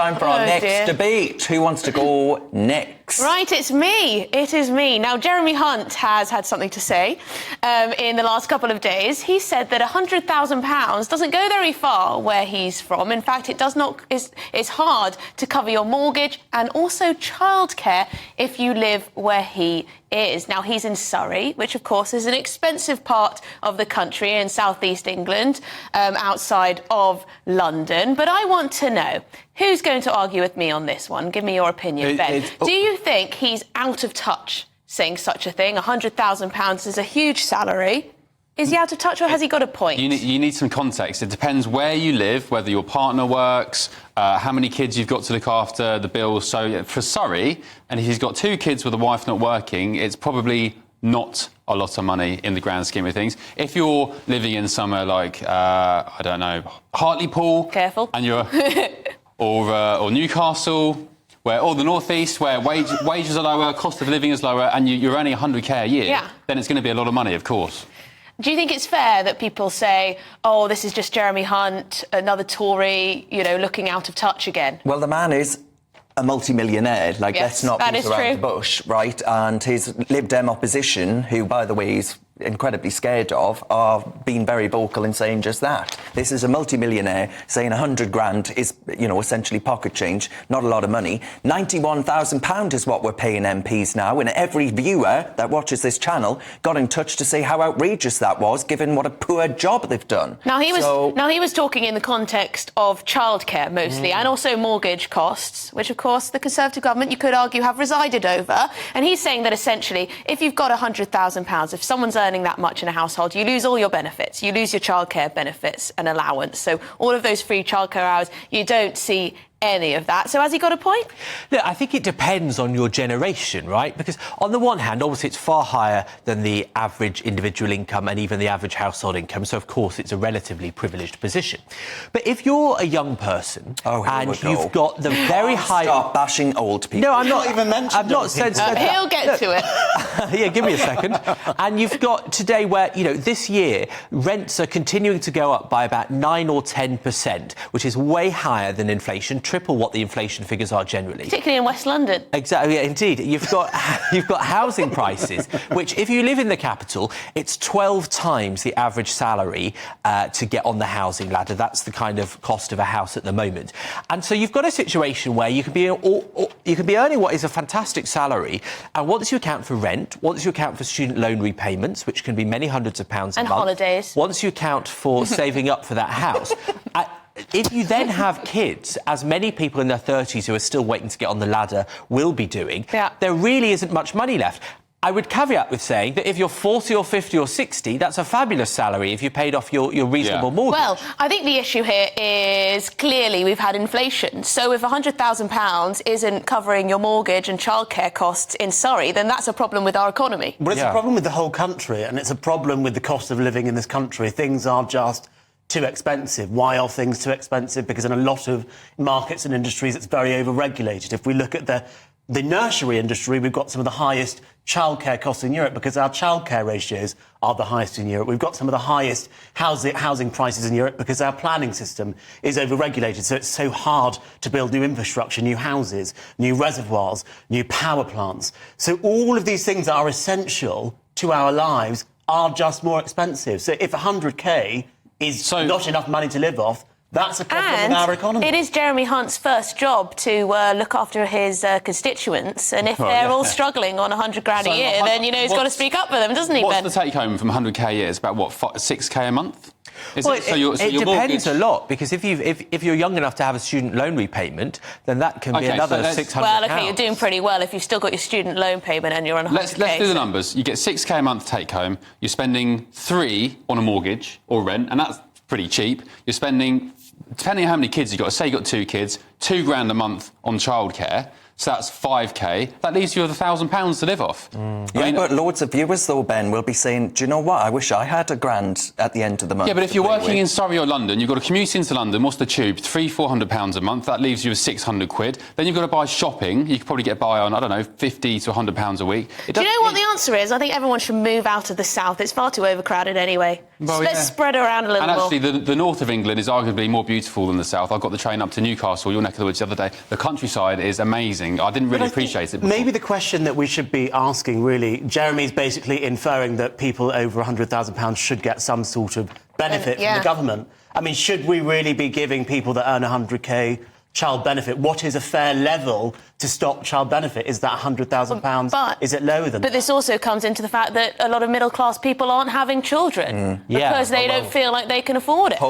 time for our next debate. Who wants to go next? Right, it's me. It is me. Now, Jeremy Hunt has had something to say in the last couple of days. He said that £100,000 doesn't go very far where he's from. In fact, it's hard to cover your mortgage and also childcare if you live where he is. Now, he's in Surrey, which, of course, is an expensive part of the country in southeast England, outside of London. But I want to know, who's going to argue with me on this one? Give me your opinion, Ben. Do you think he's out of touch saying such a thing? £100,000 is a huge salary. Is he out of touch or has he got a point? You need some context. It depends where you live, whether your partner works, how many kids you've got to look after, the bills. So for Surrey, and if he's got 2 kids with a wife not working, it's probably not a lot of money in the grand scheme of things. If you're living in somewhere like, I don't know, Hartlepool... Careful. And you're... or Newcastle... or the North East, where wages are lower, cost of living is lower, and you're earning 100k a year, then it's going to be a lot of money, of course. Do you think it's fair that people say, oh, this is just Jeremy Hunt, another Tory, looking out of touch again? Well, the man is a multi-millionaire. Let's not beat around the bush, right? And his Lib Dem opposition, who, by the way, he's incredibly scared of, are being very vocal in saying just that. This is a multi-millionaire saying 100 grand is, essentially pocket change, not a lot of money. £91,000 is what we're paying MPs now, and every viewer that watches this channel got in touch to say how outrageous that was, given what a poor job they've done. Now, he was talking in the context of childcare mostly, and also mortgage costs, which, of course, the Conservative government, you could argue, have resided over. And he's saying that, essentially, if you've got £100,000, if someone's earning that much in a household, you lose all your benefits. You lose your childcare benefits and allowance. So all of those free childcare hours, you don't see any of that. So has he got a point? Look, I think it depends on your generation, right? Because on the one hand, obviously, it's far higher than the average individual income and even the average household income. So, of course, it's a relatively privileged position. But if you're a young person and you've got the very high... Stop bashing old people. No, I'm not even mentioned. I've not said that. He'll get to it. Yeah, give me a second. And you've got today where, this year, rents are continuing to go up by about 9 or 10%, which is way higher than inflation, triple what the inflation figures are generally. Particularly in West London. Exactly, yeah, indeed. You've got housing prices, which, if you live in the capital, it's 12 times the average salary to get on the housing ladder. That's the kind of cost of a house at the moment. And so you've got a situation where you can be earning what is a fantastic salary, and once you account for rent, once you account for student loan repayments, which can be many hundreds of pounds a month, holidays, once you account for saving up for that house, if you then have kids, as many people in their 30s who are still waiting to get on the ladder will be doing, there really isn't much money left. I would caveat with saying that if you're 40 or 50 or 60, that's a fabulous salary if you paid off your reasonable mortgage. Well, I think the issue here is clearly we've had inflation. So if £100,000 isn't covering your mortgage and childcare costs in Surrey, then that's a problem with our economy. But it's a problem with the whole country, and it's a problem with the cost of living in this country. Things are just too expensive. Why are things too expensive? Because in a lot of markets and industries, it's very over-regulated. If we look at the nursery industry, we've got some of the highest childcare costs in Europe because our childcare ratios are the highest in Europe. We've got some of the highest housing prices in Europe because our planning system is over-regulated. So it's so hard to build new infrastructure, new houses, new reservoirs, new power plants. So all of these things that are essential to our lives are just more expensive. So if 100k is not enough money to live off, that's a problem with our economy. It is Jeremy Hunt's first job to look after his constituents, and if they're all struggling on 100 grand a year, then, he's got to speak up for them, doesn't he, Ben? What's the take-home from 100k a year? It's about, 6k a month? It depends a lot, because if you're young enough to have a student loan repayment, then that can be another £600. Well, OK, you're doing pretty well if you've still got your student loan payment and you're on 100k. Let's do the numbers. You get 6k a month take-home, you're spending 3 on a mortgage or rent, and that's pretty cheap. You're spending, depending on how many kids you've got, say you've got 2 kids, £2 grand a month on childcare. so that's 5k. That leaves you with £1,000 to live off. But loads of viewers, though, Ben, will be saying, do you know what? I wish I had £1,000 at the end of the month. Yeah, but if you're working in Surrey or London, you've got to commute into London. What's the tube? £300-400 a month. That leaves you with £600. Then you've got to buy shopping. You could probably get by on, I don't know, £50 to £100 a week. Do you know what the answer is? I think everyone should move out of the south. It's far too overcrowded anyway. Well, Let's spread around a little more. And actually, the north of England is arguably more beautiful than the south. I got the train up to Newcastle, your neck of the woods, the other day. The countryside is amazing. I didn't really appreciate it before. Maybe the question that we should be asking, really, Jeremy's basically inferring that people over £100,000 should get some sort of benefit from the government. I mean, should we really be giving people that earn 100k child benefit? What is a fair level to stop child benefit? Is that £100,000? Is it lower than that? But this also comes into the fact that a lot of middle-class people aren't having children because they don't feel like they can afford it.